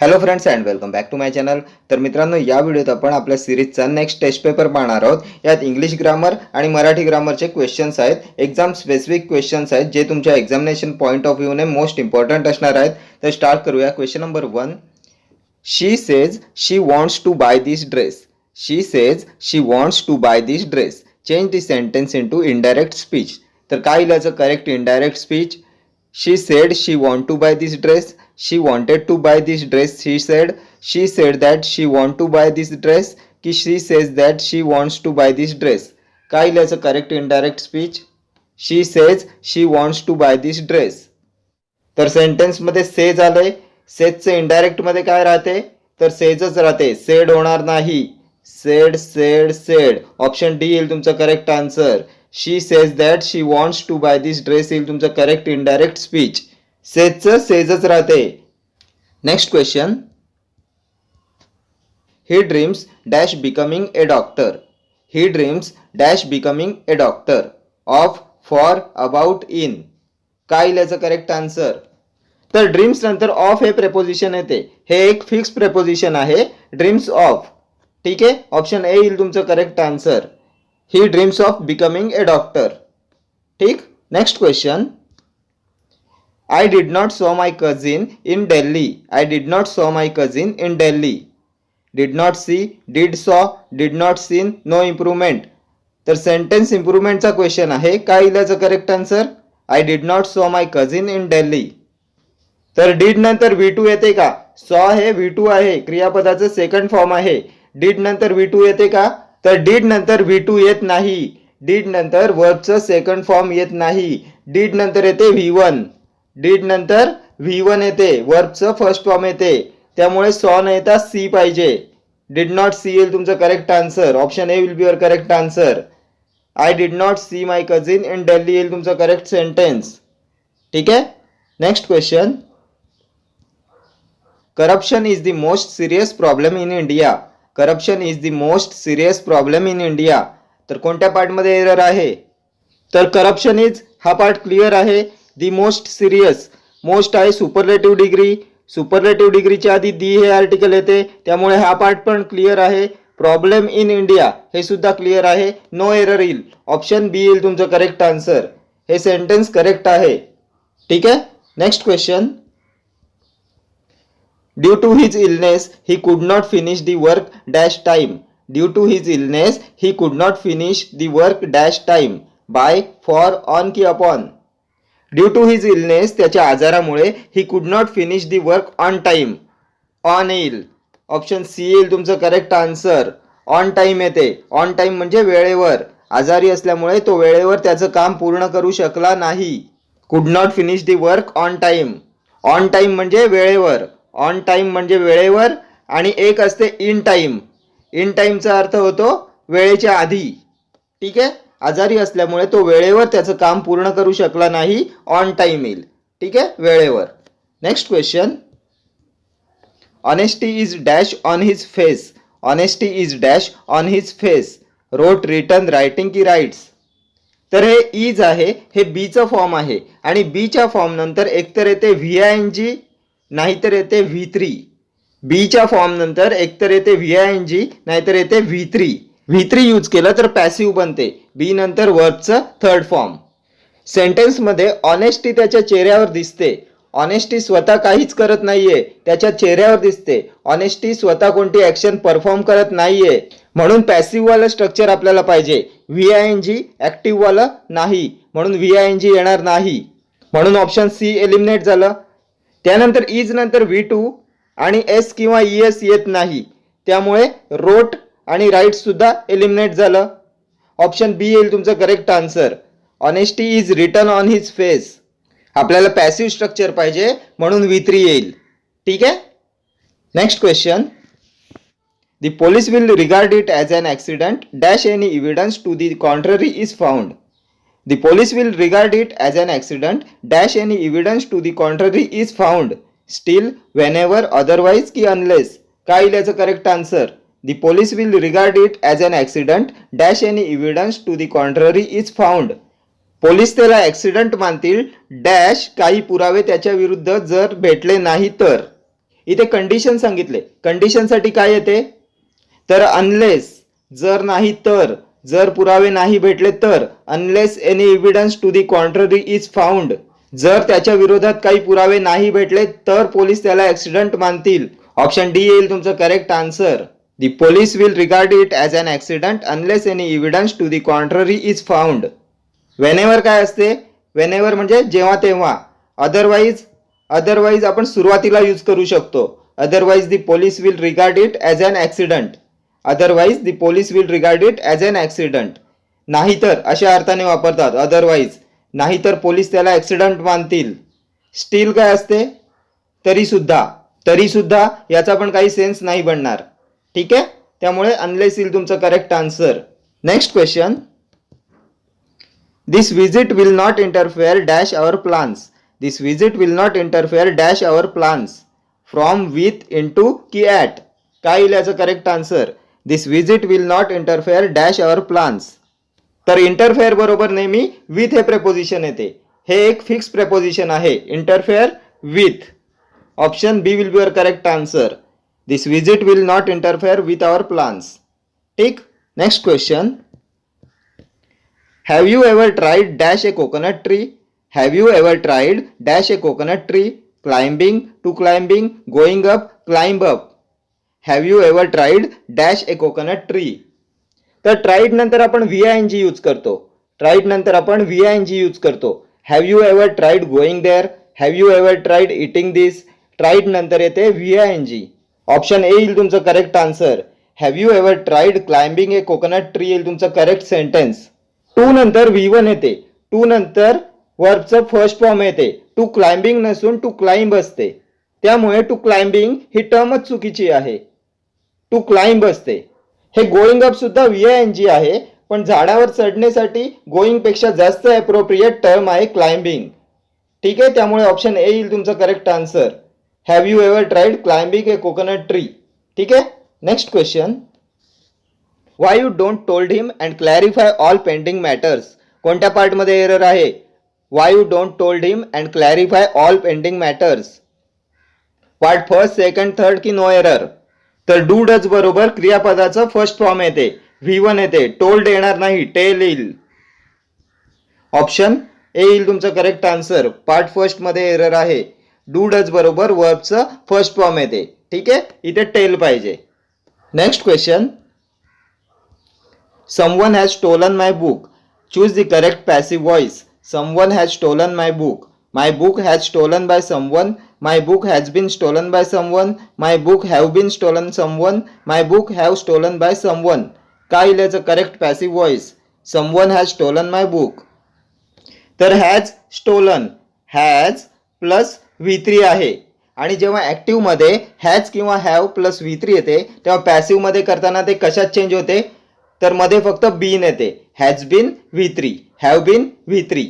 Hello friends and welcome back to my channel. तर मित्रांनो, या व्हिडिओत आपण आपल्या सिरीजचा नेक्स्ट टेस्ट पेपर पाहणार आहोत. यात इंग्लिश ग्रामर आणि मराठी ग्रामरचे क्वेश्चन्स आहेत. एक्झाम स्पेसिफिक क्वेश्चन्स आहेत जे तुमच्या एक्झामिनेशन पॉईंट ऑफ व्ह्यूने मोस्ट इम्पॉर्टंट असणार आहेत. तर स्टार्ट करूया. Question number 1. She says she wants to buy this dress. She says she wants to buy this dress. Change the sentence into indirect speech. तर काय येईल याचं correct indirect speech? She said she want to buy this dress. She wanted to buy this dress. She said that she want to buy this dress. की she says that she wants to buy this dress. काय लिहायचं correct indirect speech? She says she wants to buy this dress. तर sentence मध्ये says आलंय. सेजचे indirect मध्ये काय राहते? तर सेजच राहते. सेड होणार नाही. Sed sed sed. Option D येईल तुमचा correct answer. She says that she wants to buy this dress येईल तुमचं करेक्ट इनडायरेक्ट स्पीच. सेजचं सेजच राहते. Next question. He dreams dash becoming a doctor. He dreams dash becoming a doctor. Of, for, about, in. काय याचं correct answer? तर dreams नंतर of हे preposition येते. हे एक फिक्स प्रेपोजिशन आहे. Dreams of. ठीक आहे. ऑप्शन ए येईल तुमचं correct answer. He dreams of becoming a doctor. ठीक. Next question. I did not saw my cousin in Delhi. I did not saw my cousin in Delhi. Did not see, did saw, did not seen, no improvement. तर sentence इम्प्रूव्हमेंटचा question आहे. काय येईल याचं correct answer? I did not saw my cousin in Delhi. तर did नंतर V2 येते का? saw हे V2 आहे. क्रियापदाचं सेकंड फॉर्म आहे. did नंतर V2 येते का? तर डीड नंतर V2 येत नाही. डीड नंतर वर्बचं सेकंड फॉर्म येत नाही. डीड नंतर येते V1. डीड नंतर V1 येते. वर्बचं फर्स्ट फॉर्म येते. त्यामुळे सॉ न येता सी पाहिजे. डिड नॉट सी येईल तुमचं correct answer. Option A will be your correct answer. I did not see my cousin in Delhi येईल तुमचं करेक्ट सेंटेन्स. ठीक आहे. Next question. Corruption is the most serious problem in India. Corruption is the most serious problem in India. तर कोणत्या पार्टमध्ये error आहे? तर corruption is हा पार्ट क्लिअर आहे. The most serious. मोस्ट आहे सुपरलेटिव्ह डिग्री. सुपरलेटिव्ह डिग्रीच्या आधी दी हे आर्टिकल येते. त्यामुळे हा पार्ट पण क्लिअर आहे. प्रॉब्लेम इन इंडिया हे सुद्धा क्लिअर आहे. नो एरर येईल. ऑप्शन बी येईल तुमचं करेक्ट आन्सर. हे सेंटेन्स करेक्ट आहे. ठीक आहे. Next question. Due to his illness, he could not finish the work dash time. Due to his illness, he could not finish the work dash time. By, for, on की upon. Due to his illness, त्याच्या आजारामुळे he could not finish the work on time. On येईल. Option C येईल तुमचं correct answer. On time येते. On time म्हणजे वेळेवर. आजारी असल्यामुळे तो वेळेवर त्याचं काम पूर्ण करू शकला नाही. कुड not finish the work on time. On time म्हणजे वेळेवर. ऑन टाइम म्हणजे वेळेवर आणि एक असते इन टाइम. इन टाइमचा अर्थ होतो वेळेच्या आधी. ठीक आहे. आजारी असल्यामुळे तो वेळेवर त्याचं काम पूर्ण करू शकला नाही. ऑन टाइम येईल. ठीक आहे. वेळेवर. Next question. Honesty is dash on his face. Honesty is dash on his face. Rote, written, writing की राईट्स. तर हे इज आहे. हे बीचं फॉर्म आहे आणि बीच्या फॉर्म नंतर एकतर येते VING नाहीतर येते V3. बीच्या फॉर्म नंतर एकतर येते VING नाहीतर येते V3. V3 यूज केलं तर पॅसिव्ह बनते. बी नंतर वर्बचं थर्ड फॉर्म. सेंटेन्समध्ये ऑनेस्टी त्याच्या चेहऱ्यावर दिसते. ऑनेस्टी स्वतः काहीच करत नाहीये. त्याच्या चेहऱ्यावर दिसते. ऑनेस्टी स्वतः कोणती ऍक्शन परफॉर्म करत नाहीये. म्हणून पॅसिव्ह वाला स्ट्रक्चर आपल्याला पाहिजे. VING ऍक्टिव्ह वाला नाही. म्हणून VING येणार नाही. म्हणून ऑप्शन सी एलिमिनेट झालं. त्यानंतर इज नंतर V2 आणि एस किंवा ES येत नाही. त्यामुळे रोट आणि राईट सुद्धा एलिमिनेट झालं. ऑप्शन बी येईल तुमचं correct answer. Honesty is written on his face. आपल्याला पॅसिव्ह स्ट्रक्चर पाहिजे म्हणून V3 येईल. ठीक आहे. Next question. The police will regard it as an accident dash any evidence to the contrary is found. The police will regard it as an accident dash any evidence to the contrary is found. Still, whenever, otherwise की unless. काय येईल याचं correct answer? The police will regard it as an accident dash any evidence to the contrary is found. Police त्याला accident मानतील dash काही पुरावे त्याच्या विरुद्ध जर भेटले नाही तर. इथे कंडिशन सांगितले. कंडिशनसाठी काय येते, तर अनलेस, जर नाही तर, जर पुरावे नाही भेटले तर, unless any evidence to the contrary is found, जर त्याच्या विरोधात काही पुरावे नाही भेटले तर पोलीस त्याला ऍक्सिडेंट मानतील. ऑप्शन डी येईल तुमचं correct answer. The police will regard it as an accident unless any evidence to the contrary is found. Whenever काय असते, वेनेवर म्हणजे जेव्हा तेव्हा. अदरवाईज आपण सुरुवातीला यूज करू शकतो. Otherwise the police will regard it as an accident. Otherwise the police will regard it as an accident. नाहीतर अशा अर्थाने वापरतात अदरवाईज, नाहीतर पोलीस त्याला ऍक्सिडेंट मानतील. स्टील काय असते, तरीसुद्धा याचा पण काही सेन्स नाही बनणार. ठीक आहे, त्यामुळे अनलेस येईल तुमचं correct answer. Next question. This visit will not interfere dash our plans. This visit will not interfere dash our plans from with into की ॲट. काय येईल याचं correct answer. This visit will not interfere dash our plans. तर interfere बरोबर नेहमी with हे preposition येते. हे एक फिक्स प्रेपोजिशन आहे, interfere with. Option B will be your correct answer. This visit will not interfere with our plans. ठीक. Next question. Have you ever tried dash a coconut tree. Have you ever tried dash a coconut tree. Climbing, to climbing, going up, climb up. Have you ever tried dash a coconut tree. तर tried नंतर आपण VING use करतो. Tried नंतर आपण VING use करतो. Have you ever tried going there. Have you ever tried eating this. Tried नंतर येते VING. Option A येईल तुमचं correct answer. Have you ever tried climbing A coconut tree येईल तुमचं करेक्ट सेंटेन्स. टू नंतर V1 येते. To नंतर वर्बचं first form येते. टू क्लाइंबिंग नसून टू क्लाइंब असते. त्यामुळे टू क्लाइंबिंग ही टर्मच चुकीची आहे. टू क्लाइंब असते. हे गोइंग अप सुद्धा VING आहे, पण झाडावर चढण्यासाठी गोइंग पेक्षा जास्त अप्रोप्रिएट टर्म आहे क्लाइंबिंग. ठीक आहे, त्यामुळे ऑप्शन ए येईल तुमचं correct answer. Have you ever tried climbing A coconut tree. ठीक आहे. Next question. Y you don't told him and clarify all pending matters. कोणत्या पार्टमध्ये एरर आहे. Y you don't told him and clarify all pending matters. Part first, second, third की no error. तर do does बरोबर क्रियापदाचं first form येते. V1 येते. Told येणार नाही, टेल येईल. ऑप्शन ए येईल तुमचं करेक्ट आन्सर. पार्ट फर्स्ट मध्ये एरर आहे. डू डज बरोबर वर्बचं फर्स्ट फॉर्म येते. ठीक आहे, इथे टेल पाहिजे. Next question. Someone has stolen my book. Choose the correct passive voice. Someone has stolen my book. My book has stolen by someone. My book has been stolen by someone. My book have been stolen someone. My book have stolen by someone. काय याचं correct passive voice. Someone has stolen my book. तर has stolen, has plus V3 आहे. आणि जेव्हा active मध्ये has किंवा have plus V3 येते तेव्हा पॅसिव्ह मध्ये करताना ते कशात चेंज होते, तर मध्ये फक्त बीन येते. Has been V3, have been V3.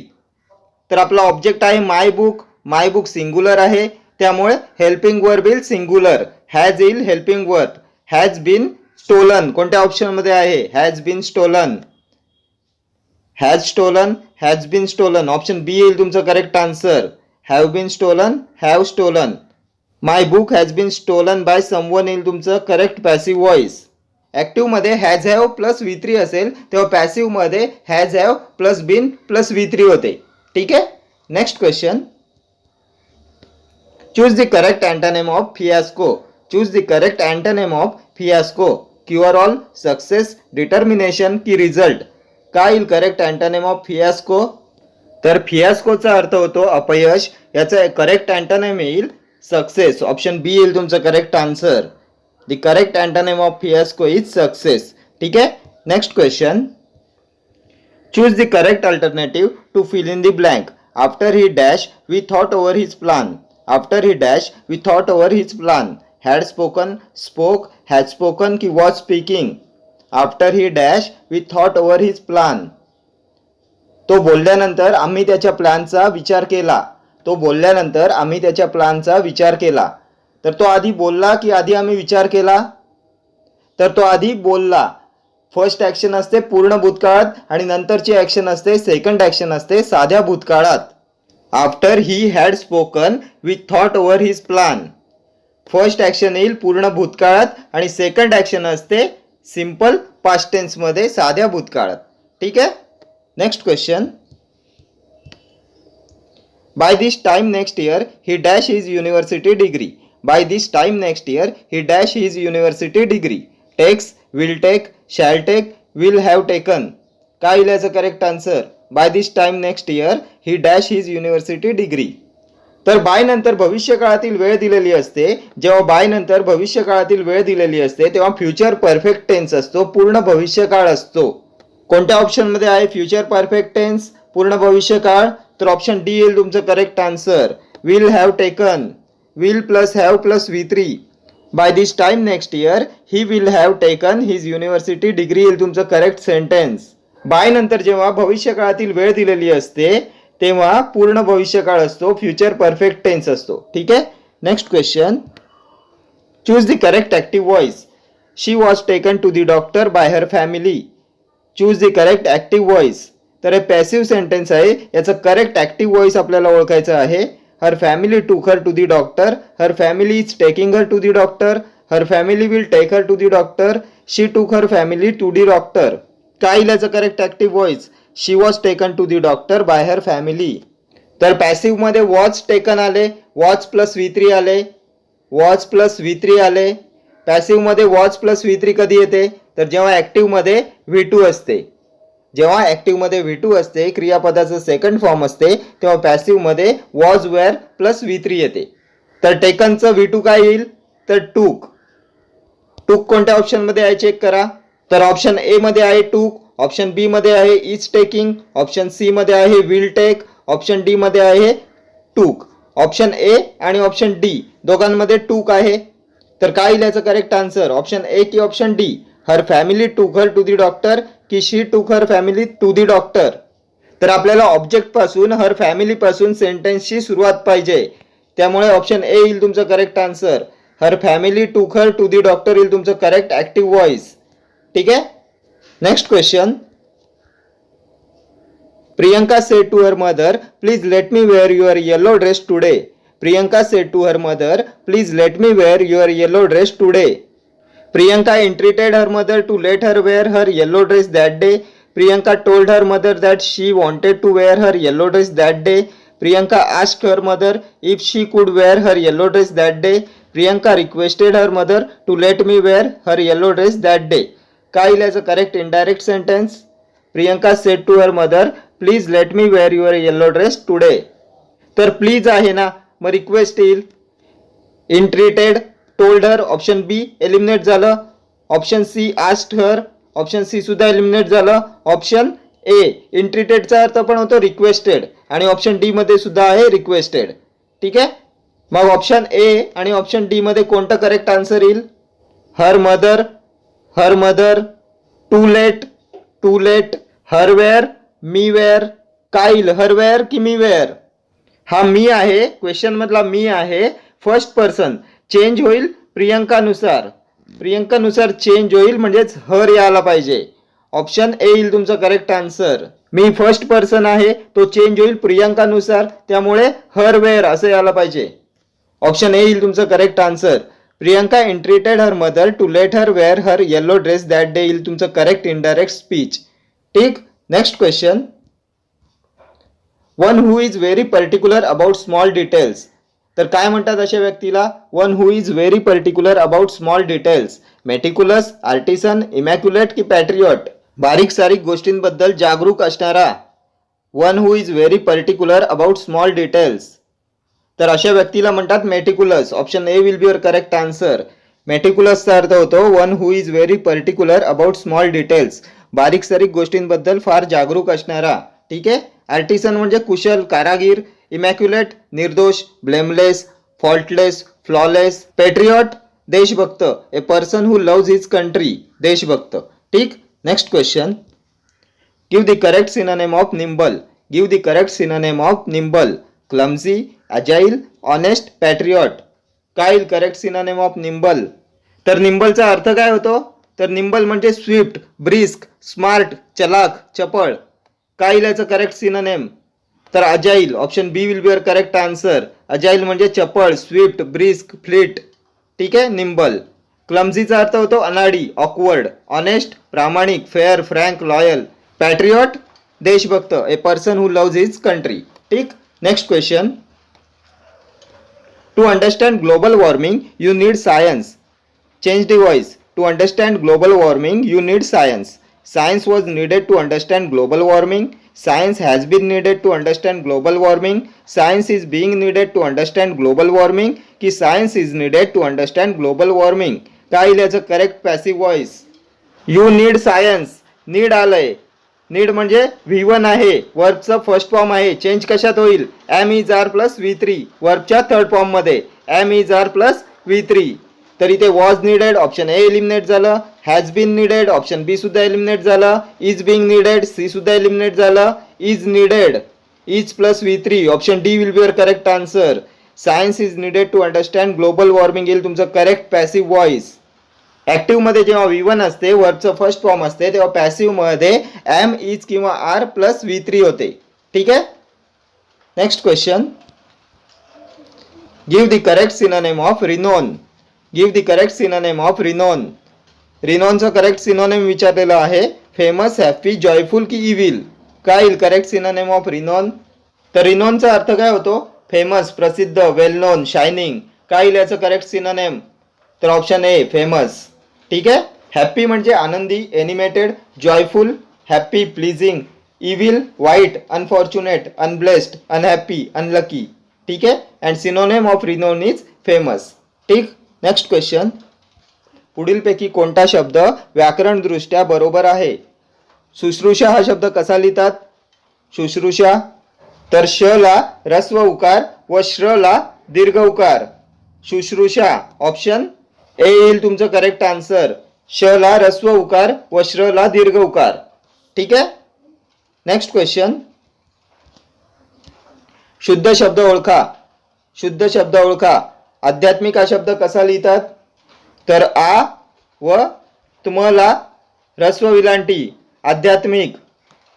तर आपला ऑब्जेक्ट आहे my book. My book singular आहे, त्यामुळे हेल्पिंग वर्ब येईल सिंग्युलर. हॅज येईल helping verb. Has been stolen कोणत्या ऑप्शन मध्ये आहे. Has been stolen. Has stolen, has been stolen. Option B येईल तुमचं correct answer. Have been stolen, have stolen. My book has been stolen by someone येईल तुमचं correct passive voice. Active मध्ये has have plus V3 असेल तेव्हा passive मध्ये has have plus been plus V3 होते. ठीक आहे. Next question. Choose the correct antonym of fiasco. Choose the correct antonym of fiasco. Cure all, success, determination की result. काय येईल करेक्ट अँटोनिम ऑफ फियास्को. तर फियास्कोचा अर्थ होतो अपयश. याचा करेक्ट अँटोनिम येईल सक्सेस. ऑप्शन बी येईल तुमचं correct answer. The correct antonym of fiasco is success. ठीक आहे. Next question. Choose the correct alternative to fill in the blank. After he dash, we thought over his plan. After he dash, we thought over his plan. Had spoken, spoke, had spoken की was speaking. After he dash, we thought over his plan. तो बोलल्यानंतर आम्ही त्याच्या प्लॅनचा विचार केला. तो बोलल्यानंतर आम्ही त्याच्या प्लॅनचा विचार केला. तर तो आधी बोलला की आधी आम्ही विचार केला. तर तो आधी बोलला. फर्स्ट ॲक्शन असते पूर्ण भूतकाळात आणि नंतरची ॲक्शन असते, सेकंड ॲक्शन असते साध्या भूतकाळात. After he had spoken we thought over his plan. First action येईल पूर्ण भूतकाळात आणि सेकंड ॲक्शन असते सिंपल पास्ट टेन्समध्ये, साध्या भूतकाळात. ठीक आहे. Next question. By this time next year he dash his university degree. By this time next year he dash his university degree. Takes, will take, shall take, will have taken. काय येईल याचं correct answer? By this time next year he dash his university degree. तर bye नंतर भविष्यकाळातील वेळ दिलेली असते. जेव्हा बाय नंतर भविष्यकाळातील वेळ दिलेली असते तेव्हा फ्युचर परफेक्ट टेन्स असतो, पूर्ण भविष्यकाळ असतो. कोणत्या ऑप्शनमध्ये आहे फ्युचर परफेक्ट टेन्स, पूर्ण भविष्यकाळ? तर ऑप्शन डी येईल तुमचं correct answer. Will have taken. Will plus have plus V3. By this time next year he will have taken his university degree येईल तुमचं करेक्ट सेंटेन्स. बाय नंतर जेव्हा भविष्यकाळातील वेळ दिलेली असते तेव्हा पूर्ण भविष्यकाळ असतो, फ्युचर परफेक्ट टेन्स असतो. ठीक आहे. Next question. Choose the correct active voice. She was taken to the doctor by her family. Choose the correct active voice. तर हे पॅसिव्ह सेंटेन्स आहे, याचं करेक्ट ॲक्टिव्ह व्हॉइस आपल्याला ओळखायचं आहे. Her family took her to the doctor. Her family is taking her to the doctor. Her family will take her to the doctor. She took her family to the doctor. काय येईल याचं correct active voice? She was taken to the doctor by her family. तर पॅसिव्हमध्ये was taken आले, was plus V3 आले, was plus V3 आले. पॅसिव्हमध्ये was plus V3 कधी येते? तर जेव्हा ॲक्टिव्हमध्ये V2 असते. जेव्हा ॲक्टिव्हमध्ये V2 असते, क्रियापदाचं सेकंड फॉर्म असते, तेव्हा पॅसिव्हमध्ये वॉज वेअर प्लस V3 येते. तर टेकनचं V2 काय येईल? तर टूक. टूक कोणत्या ऑप्शनमध्ये आहे चेक करा. तर ऑप्शन ए मध्ये आहे टूक, ऑप्शन बी मध्ये आहे इज टेकिंग, ऑप्शन सी मध्ये आहे विल टेक, ऑप्शन डी मध्ये आहे टूक. ऑप्शन ए आणि ऑप्शन डी दोघांमध्ये टूक आहे. तर काय येईल याचं करेक्ट आन्सर? ऑप्शन ए की option D? Her family took her to the doctor की शी took her family to the doctor. तर आपल्याला ऑब्जेक्ट पासून, हर फॅमिली पासून सेंटेन्सची सुरुवात पाहिजे, त्यामुळे ऑप्शन ए येईल तुमचं correct answer. Her family took her to the doctor येईल तुमचं करेक्ट ॲक्टिव्ह व्हॉइस. ठीक आहे. Next question. Priyanka said to her mother, please let me wear your yellow dress today. Priyanka said to her mother, please let me wear your yellow dress today. Priyanka entreated her mother to let her wear her yellow dress that day. Priyanka told her mother that she wanted to wear her yellow dress that day. Priyanka asked her mother if she could wear her yellow dress that day. Priyanka requested her mother to let me wear her yellow dress that day. काय येईल याचं correct indirect sentence? Priyanka said to her mother, please let me wear your yellow dress today. तर please आहे ना, मग request येईल. Entreated, told her, option B eliminate झालं. Option C asked her, option C सुद्धा एलिमिनेट झालं. ऑप्शन ए इंट्रीटेडचा अर्थ पण होतो रिक्वेस्टेड आणि ऑप्शन डी मध्ये सुद्धा आहे रिक्वेस्टेड. ठीक आहे. मग ऑप्शन ए आणि ऑप्शन डी मध्ये कोणतं करेक्ट आन्सर येईल? Her mother, her mother, to let, to let, her wear, me wear. काय येईल, हर वेअर की मी वेअर? हा मी आहे, क्वेश्चन मधला मी आहे, फर्स्ट पर्सन चेंज होईल प्रियंकानुसार. प्रियंकानुसार चेंज होईल म्हणजेच हर यायला पाहिजे. ऑप्शन ए येईल तुमचं करेक्ट आन्सर. मी फर्स्ट पर्सन आहे, तो चेंज होईल प्रियंकानुसार, त्यामुळे हर वेअर असं यायला पाहिजे. ऑप्शन ए येईल तुमचं correct answer. Priyanka entreated her mother to let her wear her yellow dress that day येईल तुमचं करेक्ट इनडायरेक्ट स्पीच. ठीक. Next question. One who is very particular about small details. तर काय म्हणतात अशा व्यक्तीला? One who is very particular about small details. Meticulous, artisan, immaculate की patriot? बारीक सारीक गोष्टींबद्दल जागरूक असणारा. One who is very particular about small details. तर अशा व्यक्तीला म्हणतात meticulous. Option A will be your correct answer. मेटिक्युलसचा अर्थ होतो one who is very particular about small details. बारीक सारीक गोष्टींबद्दल फार जागरूक असणारा. ठीक आहे. आर्टिसन म्हणजे कुशल, कारागीर. इमॅक्युलेट निर्दोष, ब्लेमलेस, फॉल्टलेस, फ्लॉलेस. पेट्रियॉट देशभक्त, a person who loves his country, देशभक्त. ठीक. Next question. Give the correct synonym of nimble. Give the correct synonym of nimble. Clumsy, agile, honest, patriot. काय येईल करेक्ट सिनोनिम ऑफ निम्बल? तर निम्बलचा अर्थ काय होतो? तर निम्बल म्हणजे स्विफ्ट, ब्रिस्क, स्मार्ट, चलाक, चपळ. काय येईल याचं करेक्ट सिनोनिम? तर agile. Option B will be your correct answer. Agile म्हणजे चपळ, स्विफ्ट, ब्रिस्क, फ्लीट. ठीक आहे, निम्बल. क्लमझीचा अर्थ होतो अनाडी, ऑकवर्ड. ऑनेस्ट, प्रामाणिक, फेअर, फ्रँक, लॉयल. पॅट्रियॉट, देशभक्त, a person who loves his country. ठीक. Next question. To understand global warming you need science. Change the voice. To understand global warming you need science. Science was needed to understand global warming. Science has been needed to understand global warming. Science is being needed to understand global warming. की science is needed to understand global warming. काय याचं correct passive voice. You need science. Need आलंय. Need म्हणजे V1 आहे, वर्बचं first form आहे. Change कशात होईल? Am is are plus V3, वर्बच्या थर्ड फॉर्म मध्ये am is are plus V3. तर इथे was needed option A eliminate झालं. Has been needed option B सुद्धा एलिमिनेट झालं. इज बिंग निडेड सी सुद्धा एलिमिनेट झालं. Is needed is plus V3 option D will be your correct answer. Science is needed to understand global warming येईल तुमचं correct passive voice. Active मध्ये जेव्हा V1 असते, वर्बचं first form असते, तेव्हा passive मध्ये एम इज किंवा आर प्लस V3 होते. ठीक आहे. Next question. Give the correct synonym of renown. Give the correct synonym of renown. रिनोनचं करेक्ट सिनोनिम विचारलेलं आहे. फेमस, हॅपी, जॉयफुल की इव्हिल. काय येईल करेक्ट सिनोनिम ऑफ रिनोन? तर रिनोनचा अर्थ काय होतो? फेमस, प्रसिद्ध, वेल नोन, शायनिंग. काय येईल याचं करेक्ट सिनोनिम? तर ऑप्शन ए फेमस. ठीक आहे. हॅपी म्हणजे आनंदी, animated. Joyful, happy, pleasing. Evil, वाईट, अनफॉर्च्युनेट, अनब्लेस्ड, अनहॅपी, अनलकी. ठीक आहे. And synonym of renown is famous. ठीक. Next question. पुढीलपैकी कोणता शब्द व्याकरणदृष्ट्या बरोबर आहे? शुश्रूषा हा शब्द कसा लिहितात? शुश्रूषा. तर श ला ऱ्हस्व उकार व श्र ला दीर्घ उकार. शुश्रूषा ऑप्शन ए येईल तुमचं करेक्ट आन्सर. श ला ऱ्हस्व उकार व श्र ला दीर्घ उकार. ठीक आहे. Next question. शुद्ध शब्द ओळखा. शुद्ध शब्द ओळखा. आध्यात्मिक हा शब्द कसा लिहितात? तर आ व तुम्हाला ऱ्हस्व विलांटी. आध्यात्मिक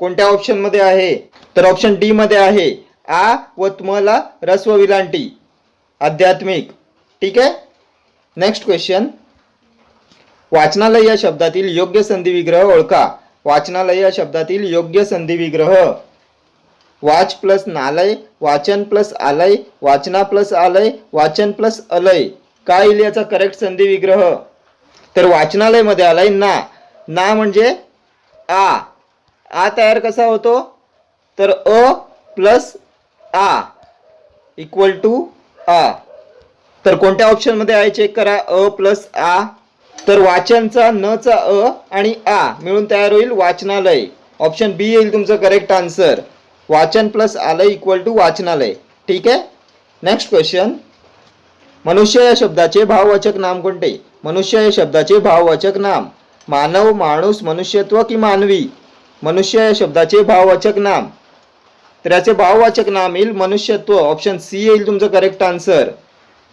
कोणत्या ऑप्शन मध्ये आहे? तर ऑप्शन डी मध्ये आहे. आ व तुम्हाला ऱ्हस्व विलांटी, आध्यात्मिक. ठीक आहे. Next question. वाचनालय या शब्दातील योग्य संधी विग्रह ओळखा. वाचनालय या शब्दातील योग्य संधी विग्रह. वाच प्लस नालय, वाचन प्लस आलय, वाचना प्लस आलय, वाचन प्लस अलय. काय येईल याचा करेक्ट संधी विग्रह? तर वाचनालय मध्ये आलाय ना. ना म्हणजे आ. आ तयार कसा होतो? तर अ प्लस आ इक्वल टू आ. तर कोणत्या ऑप्शन मध्ये आहे चेक करा. अ प्लस आ. तर वाचनचा न चा अ आणि आ मिळून तयार होईल वाचनालय. ऑप्शन बी येईल तुमचं करेक्ट आन्सर. वाचन प्लस आलय इक्वल टू वाचनालय. ठीक आहे. Next question. मनुष्य या शब्दाचे भाववाचक नाम कोणते? मनुष्य या शब्दाचे भाववाचक नाम. मानव, माणूस, मनुष्यत्व की मानवी. मनुष्य या शब्दाचे भाववाचक नाम. तर याचे भाववाचक नाम येईल मनुष्यत्व. ऑप्शन सी येईल तुमचं करेक्ट आन्सर.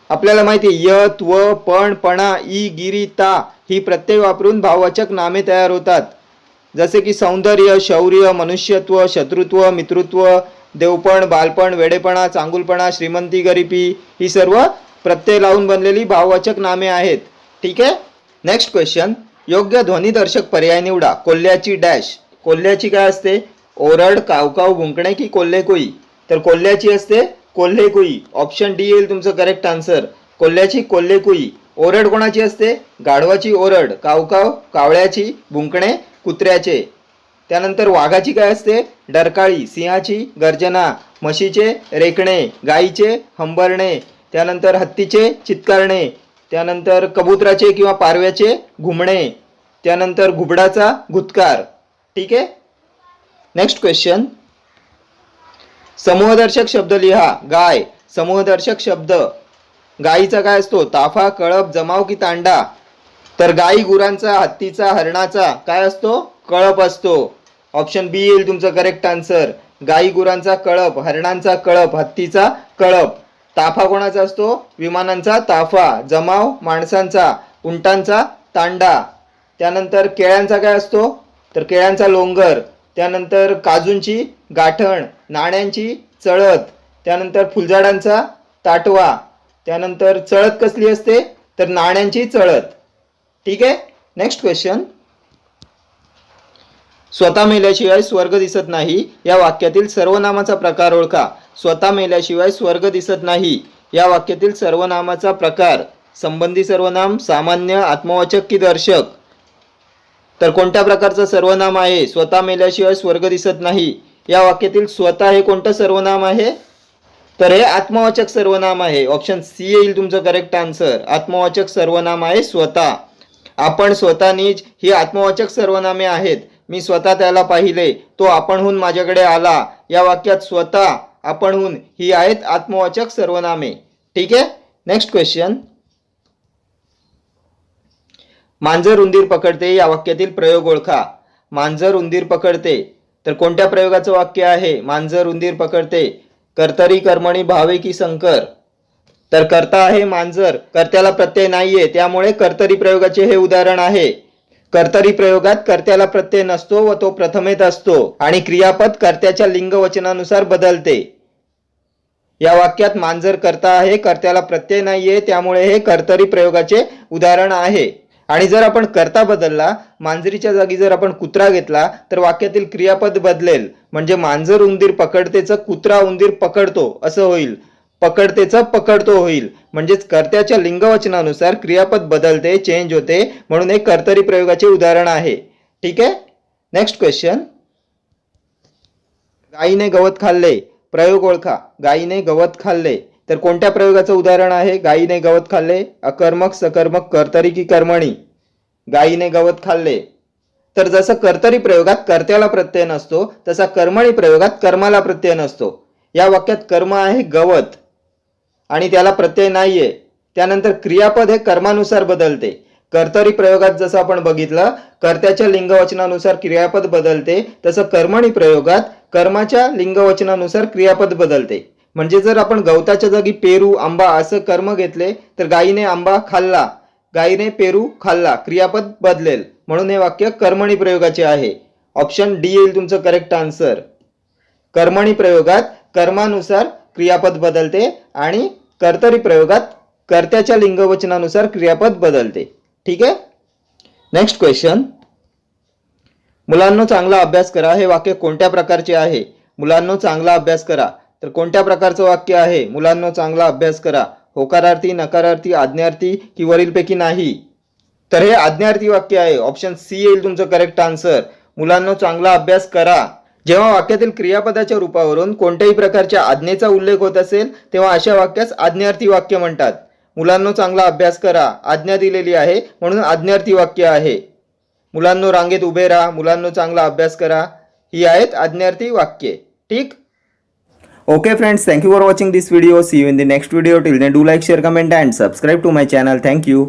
आपल्याला माहिती आहे य, त्व, पण, पणा, ई, गिरी, ता ही प्रत्यय वापरून भाववाचक नामे तयार होतात. जसे की सौंदर्य, शौर्य, मनुष्यत्व, शत्रुत्व, मित्रत्व, देवपण, बालपण, वेडेपणा, चांगुलपणा, श्रीमंती, गरिबी ही सर्व प्रत्यय लावून बनलेली भाववाचक नामे आहेत. ठीक आहे. Next question. योग्य ध्वनिदर्शक पर्याय निवडा. कोल्ह्याची डॅश. कोल्ह्याची काय असते? ओरड, कावकाव, भुंकणे की कोल्हे कोई. तर कोल्ह्याची असते कोल्हे कोई. ऑप्शन डी येईल तुमचं करेक्ट आन्सर. कोल्ह्याची कोल्हे कोई. ओरड कोणाची असते? गाढवाची ओरड. कावकाव कावळ्याची. भुंकणे कुत्र्याचे. त्यानंतर वाघाची काय असते? डरकाळी. सिंहाची गर्जना. म्हशीचे रेकणे. गाईचे हंबरणे. त्यानंतर हत्तीचे चित्कारणे. त्यानंतर कबुतराचे किंवा पारव्याचे घुमणे. त्यानंतर घुबडाचा घुतकार. ठीक आहे. Next question. समूहदर्शक शब्द लिहा. गाय. समूहदर्शक शब्द. गाईचा काय असतो? ताफा, कळप, जमाव की तांडा. तर गाई गुरांचा, हत्तीचा, हरणाचा काय असतो? कळप असतो. ऑप्शन बी येईल तुमचं करेक्ट आन्सर. गाई गुरांचा कळप, हरणांचा कळप, हत्तीचा कळप. ताफा कोणाचा असतो? विमानांचा ताफा. जमाव माणसांचा. उंटांचा तांडा. त्यानंतर केळ्यांचा काय असतो? तर केळ्यांचा लोंगर. त्यानंतर काजूंची गाठण. नाण्यांची चळत. त्यानंतर फुलझाडांचा ताटवा. त्यानंतर चळत कसली असते? तर नाण्यांची चळत. ठीक आहे. Next question. स्वतः मेल्याशिवाय स्वर्ग दिसत नाही या वाक्यातील सर्वनामाचा प्रकार ओळखा. स्वतः मेल्याशिवाय स्वर्ग दिसत नाही या वाक्यातील सर्वनामाचा प्रकार. संबंधी सर्वनाम, सामान्य, आत्मवाचक की दर्शक. तर कोणत्या प्रकारचं सर्वनाम आहे स्वतः मेल्याशिवाय स्वर्ग दिसत नाही या वाक्यातील? स्वतः हे कोणतं सर्वनाम आहे? तर हे आत्मवाचक सर्वनाम आहे. ऑप्शन सी येईल तुमचं करेक्ट आन्सर. आत्मवाचक सर्वनाम आहे स्वतः. आपण, स्वतः, निज ही आत्मवाचक सर्वनामे आहेत. मी स्वतः त्याला पाहिले, तो आपणहून माझ्याकडे आला या वाक्यात स्वतः, आपणहून ही आहेत आत्मवाचक सर्वनामे. ठीक आहे. Next question. मांजर उंदीर पकडते या वाक्यातील प्रयोग ओळखा. मांजर उंदीर पकडते तर कोणत्या प्रयोगाचं वाक्य आहे? मांजर उंदीर पकडते. कर्तरी, कर्मणी, भावे की संकर. तर कर्ता आहे मांजर, कर्त्याला प्रत्यय नाहीये, त्यामुळे कर्तरी प्रयोगाचे हे उदाहरण आहे. कर्तरी प्रयोगात कर्त्याला प्रत्यय नसतो व तो प्रथमेत असतो आणि क्रियापद कर्त्याच्या लिंग वचनानुसार बदलते. या वाक्यात मांजर कर्ता आहे, कर्त्याला प्रत्यय नाहीये, त्यामुळे हे कर्तरी प्रयोगाचे उदाहरण आहे. आणि जर आपण कर्ता बदलला, मांजरीच्या जागी जर आपण कुत्रा घेतला तर वाक्यातील क्रियापद बदलेल. म्हणजे मांजर उंदीर पकडतेचं कुत्रा उंदीर पकडतो असं होईल. पकडतेचं पकडतो होईल. म्हणजेच कर्त्याच्या लिंगवचनानुसार क्रियापद बदलते, चेंज होते, म्हणून हे कर्तरी प्रयोगाचे उदाहरण आहे. ठीक आहे. Next question. गायीने गवत खाल्ले. प्रयोग ओळखा. गायीने गवत खाल्ले तर कोणत्या प्रयोगाचं उदाहरण आहे? गायीने गवत खाल्ले. अकर्मक, सकर्मक, कर्तरी की कर्मणी. गायीने गवत खाल्ले. तर जसं कर्तरी प्रयोगात कर्त्याला प्रत्यय नसतो तसा कर्मणी प्रयोगात कर्माला प्रत्यय नसतो. या वाक्यात कर्म आहे गवत आणि त्याला प्रत्यय नाहीये. त्यानंतर क्रियापद हे कर्मानुसार बदलते. कर्तरी प्रयोगात जसं आपण बघितलं कर्त्याच्या लिंगवचनानुसार क्रियापद बदलते, तसं कर्मणी प्रयोगात कर्माच्या लिंगवचनानुसार क्रियापद बदलते. म्हणजे जर आपण गवताच्या जागी पेरू, आंबा असं कर्म घेतले तर गायीने आंबा खाल्ला, गायीने पेरू खाल्ला, क्रियापद बदलेल. म्हणून हे वाक्य कर्मणी प्रयोगाचे आहे. ऑप्शन डी येईल तुमचं करेक्ट आन्सर. कर्मणी प्रयोगात कर्मानुसार क्रियापद बदलते आणि कर्तरी प्रयोगात कर्त्याच्या लिंगवचनानुसार क्रियापद बदलते. ठीक आहे. Next question. मुलांनो चांगला अभ्यास करा हे वाक्य कोणत्या प्रकारचे आहे? मुलांनो चांगला अभ्यास करा तर कोणत्या प्रकारचं वाक्य आहे? मुलांनो चांगला अभ्यास करा. होकारार्थी, नकारार्थी, आज्ञार्थी की वरीलपैकी नाही? तर हे आज्ञार्थी वाक्य आहे. ऑप्शन सी येईल तुमचं करेक्ट आन्सर. मुलांनो चांगला अभ्यास करा. जेव्हा वाक्यातील क्रियापदाच्या रूपावरून कोणत्याही प्रकारच्या आज्ञेचा उल्लेख होत असेल तेव्हा अशा वाक्यास आज्ञार्थी वाक्य म्हणतात. मुलांनो चांगला अभ्यास करा, आज्ञा दिलेली आहे म्हणून आज्ञार्थी वाक्य आहे. मुलांनो रांगेत उभे राहा, मुलांनो चांगला अभ्यास करा, ही आहेत आज्ञार्थी वाक्ये. ठीक. Okay friends, thank you for watching this video. See you in the next video. Till then do like, share, comment and subscribe to my channel. Thank you.